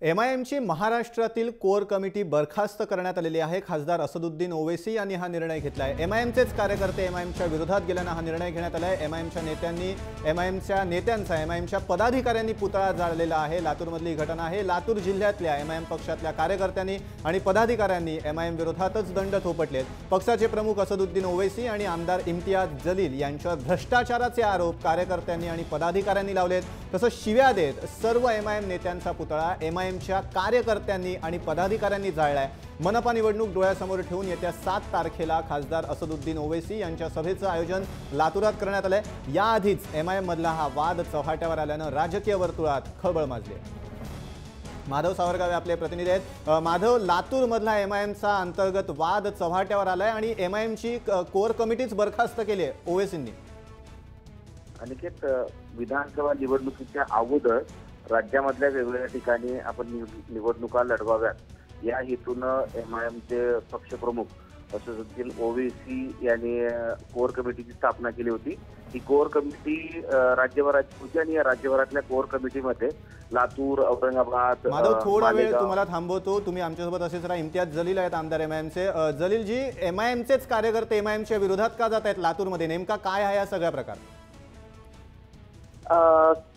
एमआयएमची महाराष्ट्रातील core committee बरखास्त करण्यात आलेली आहे। खासदार असदुद्दीन ओवैसी यांनी हा निर्णय घेतला आहे। एमआयएमचेच कार्यकर्ते एमआयएमच्या विरोधात गेल्याने हा निर्णय घेण्यात आला आहे। एमआयएमच्या नेत्यांचा पदाधिकाऱ्यांनी पुतळा जाळलेला आहे। लातूरमधली घटना आहे। लातूर जिल्ह्यातल्या एमआयएम पक्षातल्या कार्यकर्त्यांनी आणि पदाधिकाऱ्यांनी एमआयएम विरोधातच दंड थोपटलेत। पक्षाचे प्रमुख असदुद्दीन ओवैसी आणि आमदार इम्तियाज जलील यांच्यावर भ्रष्टाचाराचे आरोप कार्यकर्त्यांनी आणि पदाधिकाऱ्यांनी लावलेत। तसंच शिव्या देत सर्व एमआयएम नेत्यांचा पुतळा एमआयएमच्या कार्यकर्त्यांनी आणि पदाधिकाऱ्यांनी जाळलाय। मनपा निवडणूक डोळ्यासमोर ठेवून येत्या 7 तारखेला खासदार असदुद्दीन ओवैसी यांच्या सभेचं आयोजन लातूरात करण्यात आलंय। याआधीच एमआयएम मधला हा वाद चव्हाट्यावर आल्यानं राजकीय वर्तुळात खळबळ माजली आहे। माधव सावरगाव आपले प्रतिनिधी आहेत। माधव, लातूर मधला एमआयएमचा अंतर्गत वाद चव्हाट्यावर आलाय आणि एमआयएमची कोर कमिटीच बरखास्त केली आहे ओवैसींनी। अनिकेत, विधानसभा निवडणुकीच्या अगोदर राज्यामधल्या वेगवेगळ्या ठिकाणी आपण निवडणुका लढवाव्यात या हेतून एमआयएमचे पक्षप्रमुख असदुद्दीन ओवैसी यांनी कोर कमिटीची स्थापना केली होती। ही कोर कमिटी राज्यभराची होती आणि या राज्यभरातल्या कोर कमिटीमध्ये लातूर, औरंगाबाद। माधव, थोडा वेळ तुम्हाला थांबवतो। तुम्ही आमच्यासोबत असेच राहा। इम्तियाज जलील आहेत, आमदार एमआयएमचे। जलील जी, एमआयएमचेच कार्यकर्ते एमआयएमच्या विरोधात का जात आहेत लातूरमध्ये? नेमका काय आहे हा सगळा प्रकार?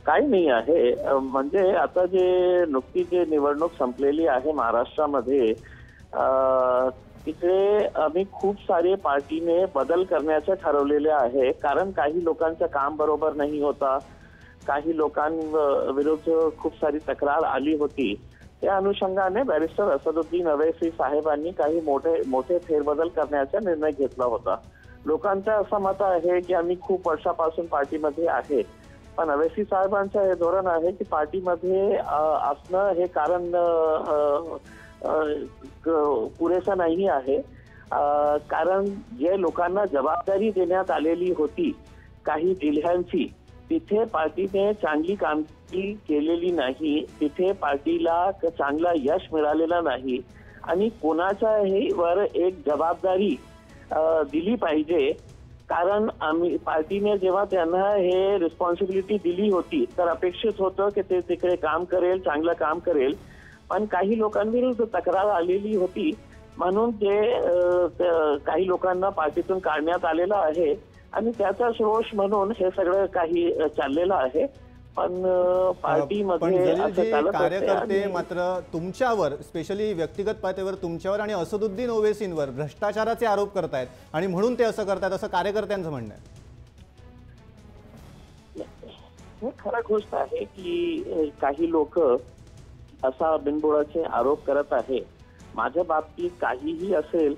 काही नाही आहे। म्हणजे आता जे नुकतीच जे निवडणूक संपलेली आहे महाराष्ट्रामध्ये, तिकडे आम्ही खूप सारे पार्टीने बदल करण्याचे ठरवलेले आहे। कारण काही लोकांचं काम बरोबर नाही होता, काही लोकांविरुद्ध खूप सारी तक्रार आली होती। त्या अनुषंगाने बॅरिस्टर असदुद्दीन ओवैसी साहेबांनी काही मोठे फेरबदल करण्याचा निर्णय घेतला होता। लोकांचं असं मत आहे की आम्ही खूप वर्षापासून पार्टीमध्ये आहे, पण ओवैसी साहेबांचं हे धोरण आहे की पार्टीमध्ये असणं हे कारण पुरेसं नाही आहे। कारण जे लोकांना जबाबदारी देण्यात आलेली होती काही जिल्ह्यांची, तिथे पार्टीने चांगली कामगिरी केलेली नाही, तिथे पार्टीला चांगला यश मिळालेलं नाही आणि कोणाच्याही वर एक जबाबदारी दिली पाहिजे। कारण आम्ही पार्टीने जेव्हा त्यांना हे रिस्पॉन्सिबिलिटी दिली होती तर अपेक्षित होतं की ते तिकडे काम करेल, चांगलं काम करेल, पण काही लोकांविरुद्ध तक्रार आलेली होती म्हणून ते काही लोकांना पार्टीतून काढण्यात आलेलं आहे आणि त्याचा रोष म्हणून हे सगळं काही चाललेलं आहे। पण पार्टीमध्ये कार्यकर्ते मात्र तुमच्यावर, स्पेशली व्यक्तिगत पातळीवर तुमच्यावर आणि असदुद्दीन ओवैसींवर भ्रष्टाचाराचे आरोप करतायत आणि म्हणून ते असं करतायत असं कार्यकर्त्यांचं म्हणणं आहे। हे खरं गोष्ट आहे की काही लोक असा बिनबुडाचे आरोप करत आहे। माझ्या बाबतीत काहीही असेल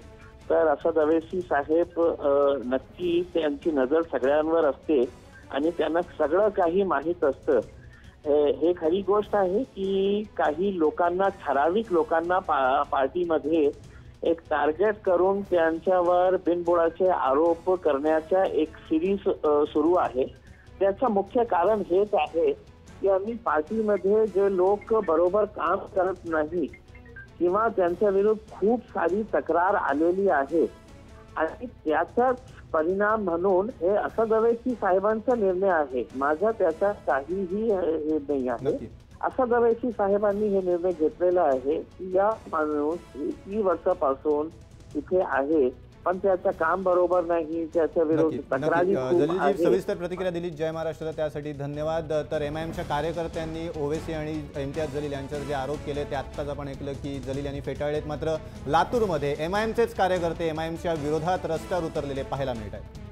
तर असद ओवैसी साहेब नक्की त्यांची नजर सगळ्यांवर असते आणि त्यांना सगळं काही माहीत असतं। हे खरी गोष्ट आहे की काही लोकांना, ठराविक लोकांना पार्टीमध्ये एक टार्गेट करून त्यांच्यावर बिनबुडाचे आरोप करण्याचा एक सिरीज सुरू आहे। त्याचं मुख्य कारण हेच आहे की आम्ही पार्टीमध्ये जे लोक बरोबर काम करत नाही किंवा त्यांच्या विरुद्ध खूप सारी तक्रार आलेली आहे आणि त्याचाच परिणाम म्हणून हे असद ओवैसी साहेबांचा निर्णय आहे। माझा त्याचा काहीही हे नाही आहे। असद ओवैसी साहेबांनी हे निर्णय घेतलेला आहे की या माणूस 30 वर्षापासून इथे आहे पण त्याचं काम बरोबर नाही, त्याच्या विरोधी तक्रारी खूप आहेत। सविस्तर प्रतिक्रिया दिली जय महाराष्ट्र, त्यासाठी धन्यवाद। तर एमआयएमच्या कार्यकर्त्यांनी ओवैसी आणि इम्तियाज जलील यांच्यावर जे आरोप केले ते आत्ताच आपण ऐकलं की जलील यांनी फेटाळलेत। मात्र लातूरमध्ये एमआयएमचेच कार्यकर्ते एमआयएमच्या विरोधात रस्त्यावर उतरलेले पाहायला मिळत आहेत।